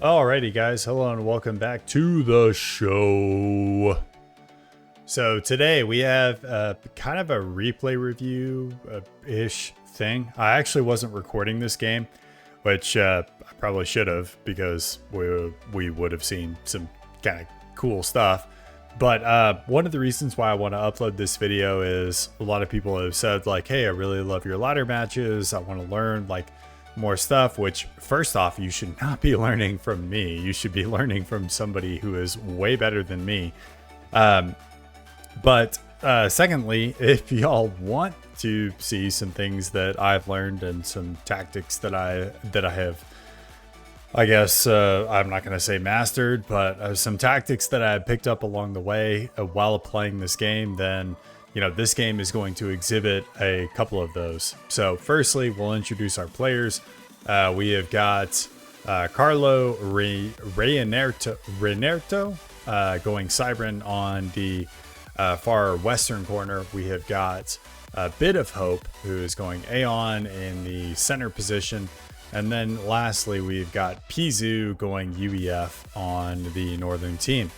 Alrighty guys, hello and welcome back to the show. So today we have kind of a replay review-ish thing. I actually wasn't recording this game, which I probably should have because we would have seen some kind of cool stuff. But one of the reasons why I want to upload this video is a lot of people have said like, hey, I really love your ladder matches. I want to learn like more stuff, which first off, you should not be learning from me. You should be learning from somebody who is way better than me. But secondly, if y'all want to see some things that I've learned and some tactics that I have, I guess I'm not going to say mastered, but some tactics that I picked up along the way while playing this game, then you know, this game is going to exhibit a couple of those. So firstly, we'll introduce our players. We have got Carlo Reinerto going Cybran on the far western corner. We have got a Bit of Hope, who is going Aeon in the center position. And then lastly, we've got Pizu going UEF on the northern team.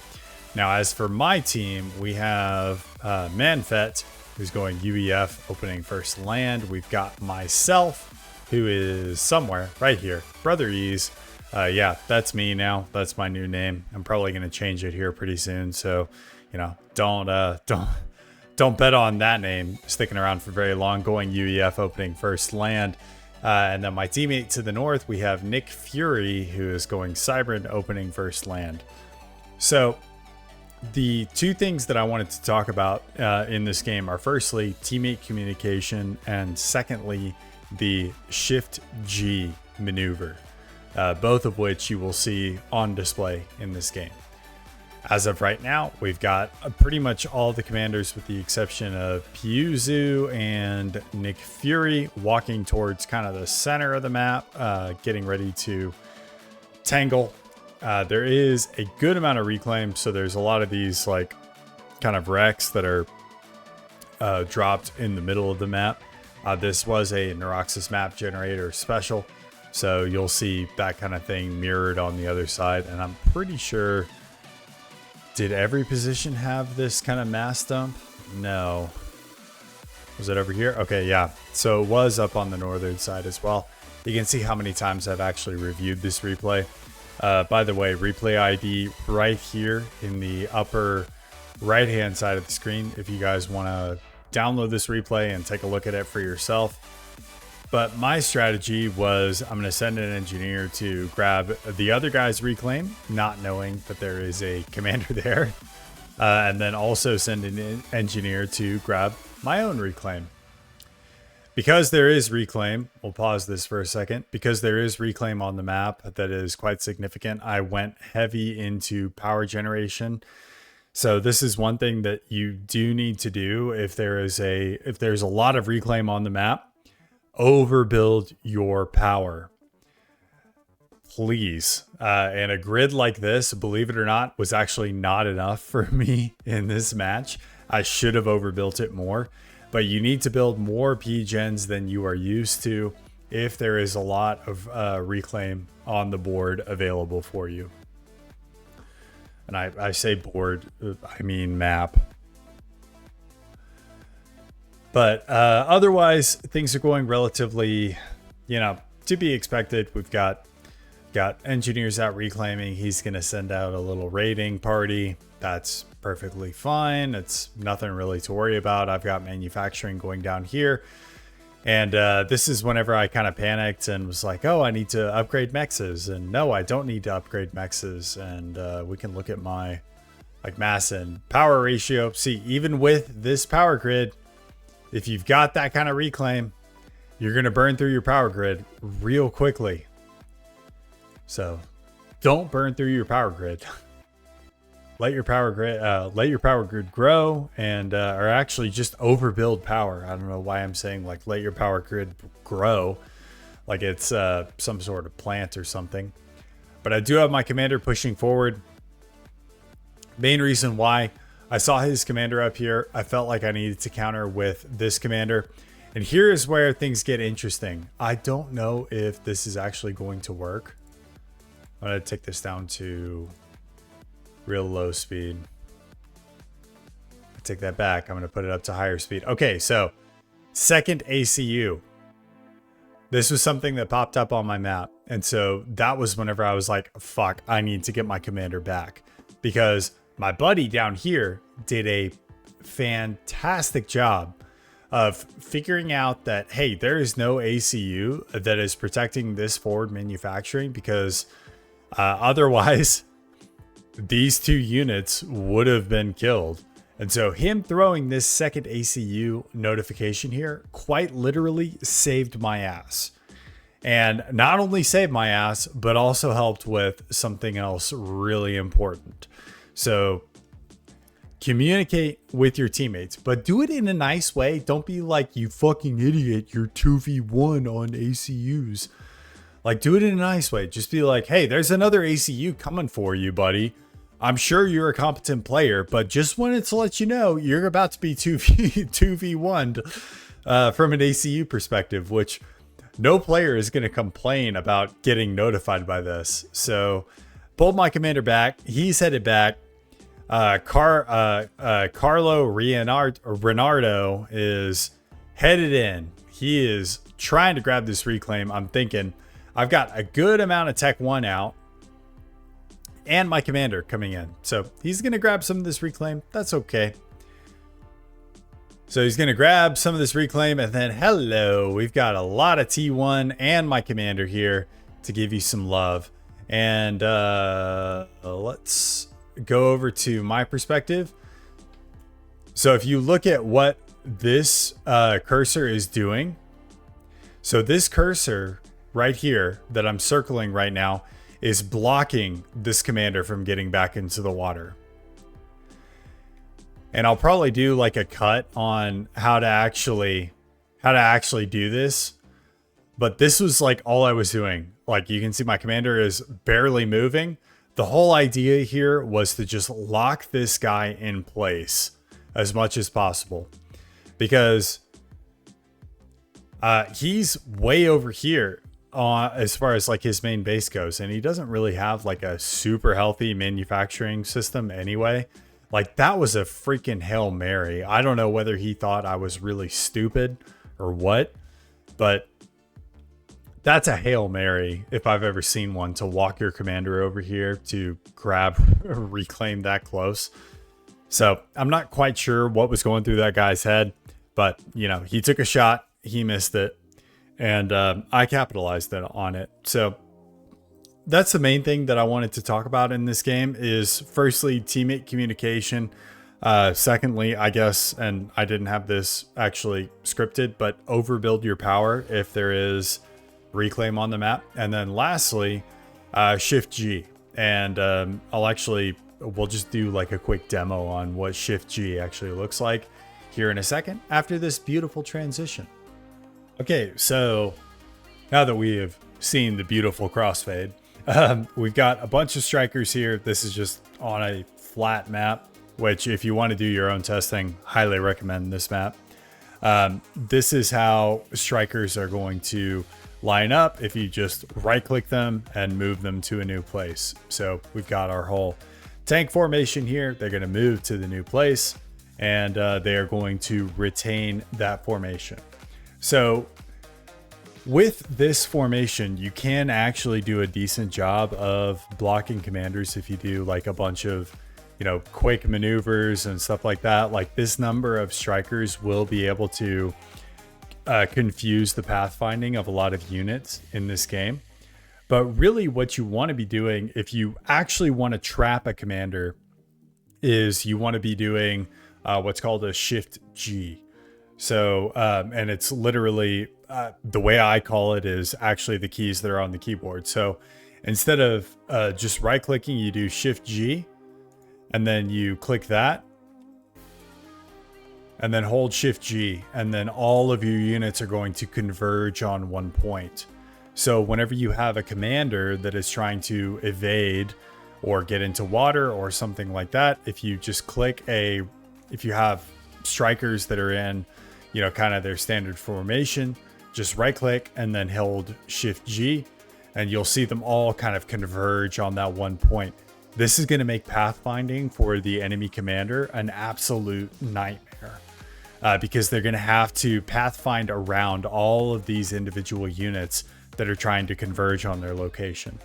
Now, as for my team, we have Manfet, who's going UEF, opening first land. We've got myself, who is somewhere right here, Brother Ease. Yeah, that's me now. That's my new name. I'm probably going to change it here pretty soon. So, you know, don't bet on that name sticking around for very long. Going UEF, opening first land. And then my teammate to the north, we have Nick Fury, who is going Cybran, opening first land. So the two things that I wanted to talk about in this game are firstly, teammate communication, and secondly, the Shift G maneuver, both of which you will see on display in this game. As of right now, we've got pretty much all the commanders with the exception of Piuzu and Nick Fury walking towards kind of the center of the map, getting ready to tangle. There is a good amount of reclaim, so there's a lot of these like kind of wrecks that are dropped in the middle of the map. This was a Neuroxis map generator special, so you'll see that kind of thing mirrored on the other side. And I'm pretty sure, did every position have this kind of mass dump? No. Was it over here? Okay, yeah. So it was up on the northern side as well. You can see how many times I've actually reviewed this replay. By the way, replay ID right here in the upper right hand side of the screen if you guys want to download this replay and take a look at it for yourself. But my strategy was I'm going to send an engineer to grab the other guy's reclaim, not knowing that there is a commander there, and then also send an engineer to grab my own reclaim. Because there is reclaim, we'll pause this for a second. Because there is reclaim on the map that is quite significant, I went heavy into power generation. So this is one thing that you do need to do if there's a lot of reclaim on the map. Overbuild your power, please. And a grid like this, believe it or not, was actually not enough for me in this match. I should have overbuilt it more. But you need to build more P-gens than you are used to if there is a lot of reclaim on the board available for you. And I say board, I mean map. But otherwise, things are going relatively, you know, to be expected. We've got engineers out reclaiming. He's going to send out a little raiding party. That's perfectly fine. It's nothing really to worry about. I've got manufacturing going down here. And this is whenever I kind of panicked and was like, oh, I need to upgrade mexes. And no, I don't need to upgrade mexes. And we can look at my like mass and power ratio. See, even with this power grid, if you've got that kind of reclaim, you're going to burn through your power grid real quickly. So don't burn through your power grid. Let your power grid grow, and or actually just overbuild power. I don't know why I'm saying like let your power grid grow, like it's some sort of plant or something. But I do have my commander pushing forward. Main reason why I saw his commander up here, I felt like I needed to counter with this commander. And here is where things get interesting. I don't know if this is actually going to work. I'm going to take this down to real low speed. I take that back. I'm going to put it up to higher speed. Okay, so second ACU. This was something that popped up on my map. And so that was whenever I was like, fuck, I need to get my commander back. Because my buddy down here did a fantastic job of figuring out that, hey, there is no ACU that is protecting this forward manufacturing, because otherwise these two units would have been killed. And so him throwing this second ACU notification here quite literally saved my ass. And not only saved my ass, but also helped with something else really important. So communicate with your teammates, but do it in a nice way. Don't be like, you fucking idiot, you're 2v1 on ACUs. Like, do it in a nice way. Just be like, hey, there's another ACU coming for you, buddy. I'm sure you're a competent player, but just wanted to let you know you're about to be 2v1'd from an ACU perspective, which no player is going to complain about getting notified by this. So pulled my commander back. He's headed back. Carlo Renardo is headed in. He is trying to grab this reclaim. I'm thinking I've got a good amount of Tech 1 out and my commander coming in. So he's going to grab some of this reclaim. That's okay. So he's going to grab some of this reclaim, and then hello, we've got a lot of T1 and my commander here to give you some love. And let's go over to my perspective. So if you look at what this cursor is doing, so this cursor right here that I'm circling right now is blocking this commander from getting back into the water. And I'll probably do like a cut on how to actually do this. But this was like all I was doing. Like you can see my commander is barely moving. The whole idea here was to just lock this guy in place as much as possible, because he's way over here as far as like his main base goes, and he doesn't really have like a super healthy manufacturing system anyway. Like that was a freaking Hail Mary. I don't know whether he thought I was really stupid or what, but that's a Hail Mary if I've ever seen one, to walk your commander over here to grab or reclaim that close. So I'm not quite sure what was going through that guy's head, but you know, he took a shot, he missed it, and I capitalized on it. So that's the main thing that I wanted to talk about in this game is, firstly, teammate communication. Secondly, I guess, and I didn't have this actually scripted, but overbuild your power if there is reclaim on the map. And then lastly, Shift G. And we'll just do like a quick demo on what Shift G actually looks like here in a second after this beautiful transition. Okay, so now that we have seen the beautiful crossfade, we've got a bunch of strikers here. This is just on a flat map, which if you want to do your own testing, highly recommend this map. This is how strikers are going to line up if you just right click them and move them to a new place. So we've got our whole tank formation here. They're going to move to the new place, and they are going to retain that formation. So with this formation, you can actually do a decent job of blocking commanders if you do like a bunch of, you know, quick maneuvers and stuff like that. Like this number of strikers will be able to confuse the pathfinding of a lot of units in this game. But really what you want to be doing if you actually want to trap a commander is you want to be doing what's called a Shift G. So, and it's literally, the way I call it is actually the keys that are on the keyboard. So instead of just right clicking, you do Shift G and then you click that and then hold Shift G, and then all of your units are going to converge on one point. So whenever you have a commander that is trying to evade or get into water or something like that, if you just click if you have strikers that are in, you know, kind of their standard formation, just right click and then hold Shift G, and you'll see them all kind of converge on that one point. This is going to make pathfinding for the enemy commander an absolute nightmare, because they're going to have to pathfind around all of these individual units that are trying to converge on their location.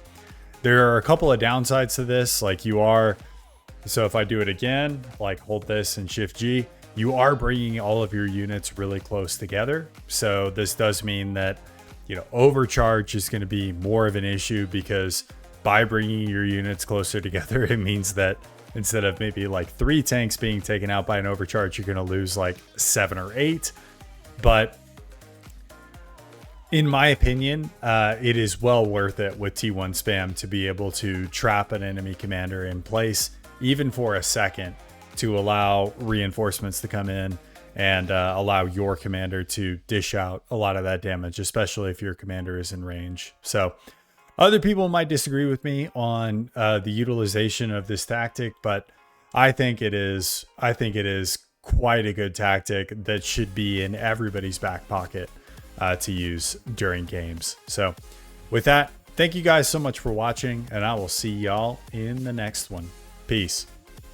There are a couple of downsides to this, so if I do it again, like hold this and shift G, you are bringing all of your units really close together. So this does mean that, overcharge is going to be more of an issue, because by bringing your units closer together, it means that instead of maybe like 3 tanks being taken out by an overcharge, you're going to lose like 7 or 8. But in my opinion, it is well worth it with T1 spam to be able to trap an enemy commander in place, even for a second, to allow reinforcements to come in and allow your commander to dish out a lot of that damage, especially if your commander is in range. So other people might disagree with me on the utilization of this tactic, but I think it is quite a good tactic that should be in everybody's back pocket to use during games. So with that, thank you guys so much for watching, and I will see y'all in the next one. Peace.